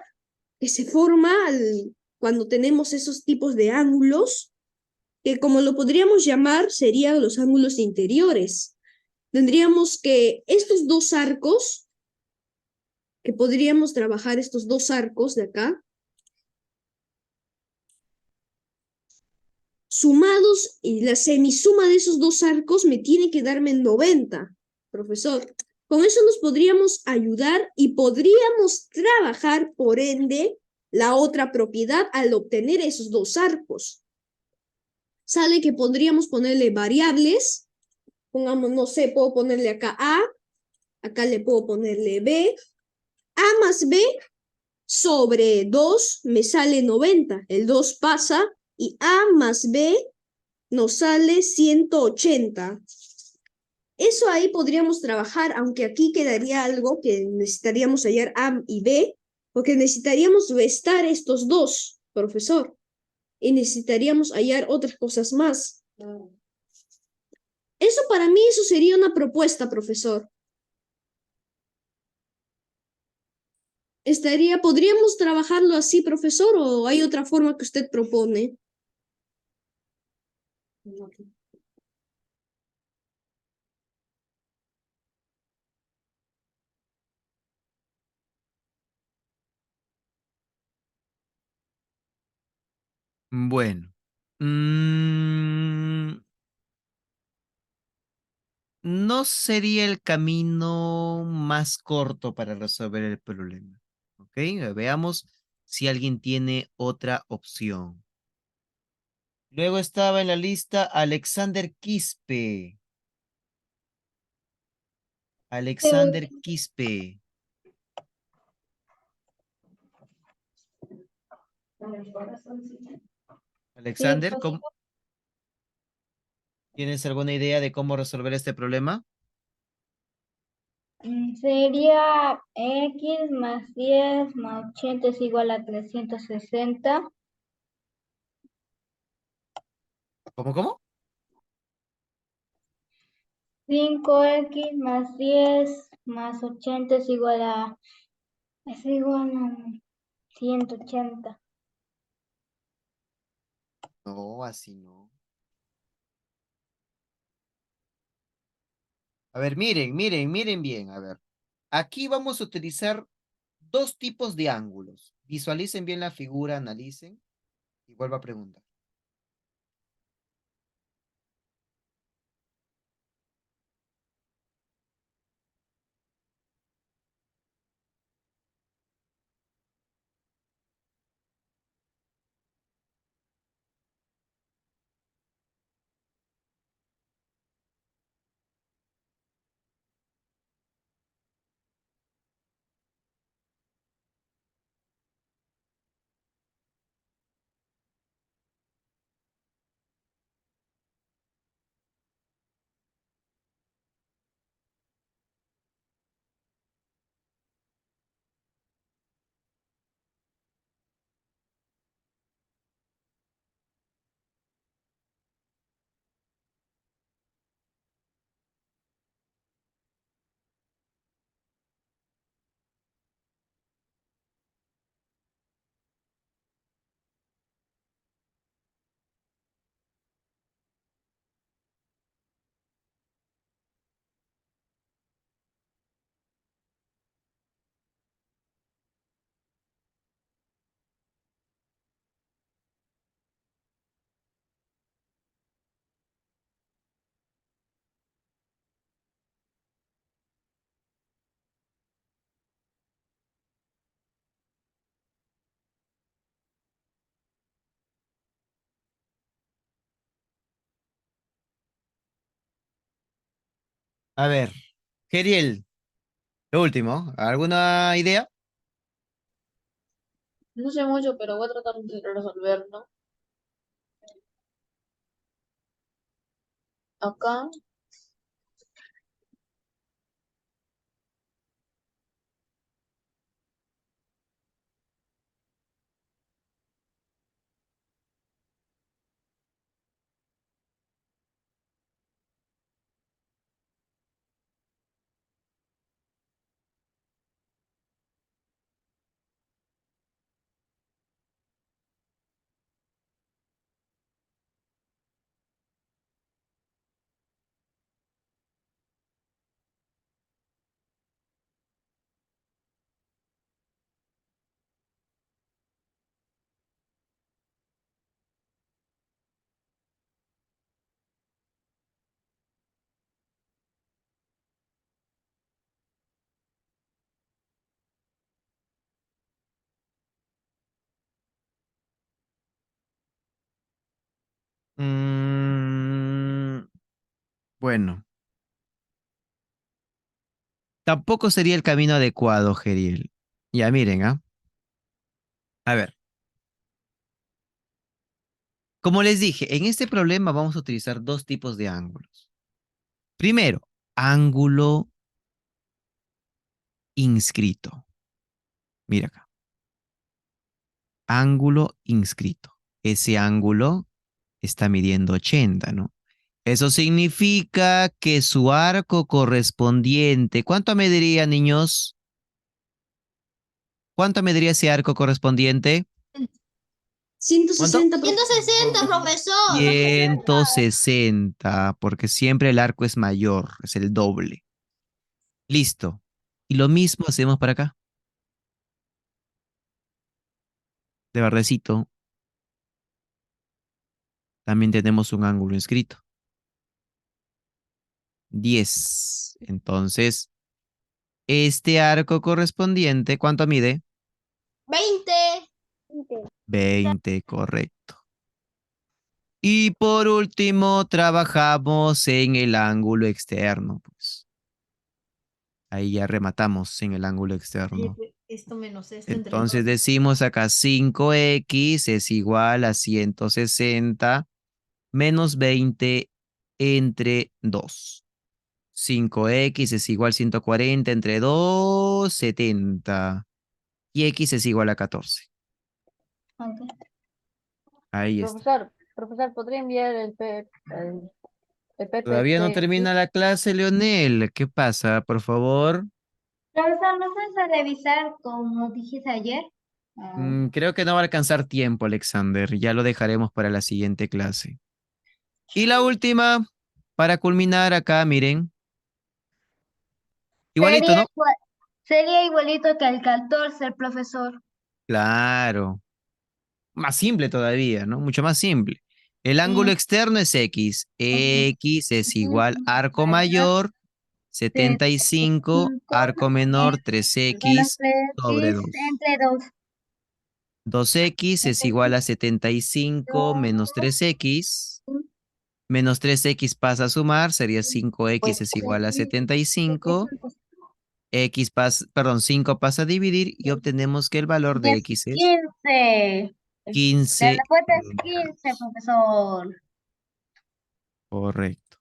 que se forma cuando tenemos esos tipos de ángulos, que como lo podríamos llamar serían los ángulos interiores. Tendríamos que estos dos arcos, que podríamos trabajar estos dos arcos de acá, sumados, y la semisuma de esos dos arcos me tiene que darme 90, profesor. Con eso nos podríamos ayudar y podríamos trabajar, por ende, la otra propiedad al obtener esos dos arcos. Sale que podríamos ponerle variables, pongamos, no sé, puedo ponerle acá A, acá le puedo ponerle B, A más B sobre 2 me sale 90, el 2 pasa, y A más B nos sale 180. Eso ahí podríamos trabajar, aunque aquí quedaría algo que necesitaríamos hallar A y B, porque necesitaríamos restar estos dos, profesor, y necesitaríamos hallar otras cosas más. Eso para mí, eso sería una propuesta, profesor. ¿podríamos trabajarlo así, profesor, o hay otra forma que usted propone? Bueno. No sería el camino más corto para resolver el problema. ¿Ok? Veamos si alguien tiene otra opción. Luego estaba en la lista Alexander Quispe. Alexander Quispe. Sí, Alexander, pues, ¿tienes alguna idea de cómo resolver este problema? sería X más 10 más 80 es igual a 360. ¿Cómo? 5X más 10 más 80 es igual a 180. No, así no. A ver, miren bien. A ver, aquí vamos a utilizar dos tipos de ángulos. Visualicen bien la figura, analicen y vuelvo a preguntar. A ver, Geriel, lo último, ¿alguna idea? No sé mucho, pero voy a tratar de resolverlo. Acá. Mm, bueno, tampoco sería el camino adecuado, Geriel. Ya miren, ¿ah? A ver, como les dije, en este problema vamos a utilizar dos tipos de ángulos. Primero, ángulo inscrito. Mira acá, ángulo inscrito. Ese ángulo está midiendo 80, ¿no? Eso significa que su arco correspondiente, ¿cuánto mediría, niños? ¿Cuánto mediría ese arco correspondiente? 160, 160, profesor. 160, porque siempre el arco es mayor, es el doble. Listo. Y lo mismo hacemos para acá. De verdecito. También tenemos un ángulo inscrito. 10. Entonces, este arco correspondiente, ¿cuánto mide? 20. 20, correcto. Y por último, trabajamos en el ángulo externo, pues. Ahí ya rematamos en el ángulo externo. Esto menos esto entre Entonces 2. decimos acá 5x es igual a 160 menos 20 entre 2. 5x es igual a 140 entre 2, 70. Y x es igual a 14. Ok. Ahí está. Profesor, ¿podría enviar el Todavía no PPT? termina la clase, Leonel. ¿Qué pasa, por favor? Profesor, ¿no vas a revisar como dijiste ayer? Creo que no va a alcanzar tiempo, Alexander. Ya lo dejaremos para la siguiente clase. Y la última, para culminar acá, miren. Igualito, ¿no? Sería igualito que el 14, profesor. Claro. Más simple todavía, ¿no? Mucho más simple. El ángulo externo es x. X es igual arco mayor 75, 75 arco menor menos 3x sobre 2. 3x entre 2. 2x es igual a 75 menos 3x. Menos 3x pasa a sumar, sería 5x es igual a 75. Perdón, 5 pasa a dividir y obtenemos que el valor de x es 15. La 15 respuesta es metros. 15, profesor. Correcto.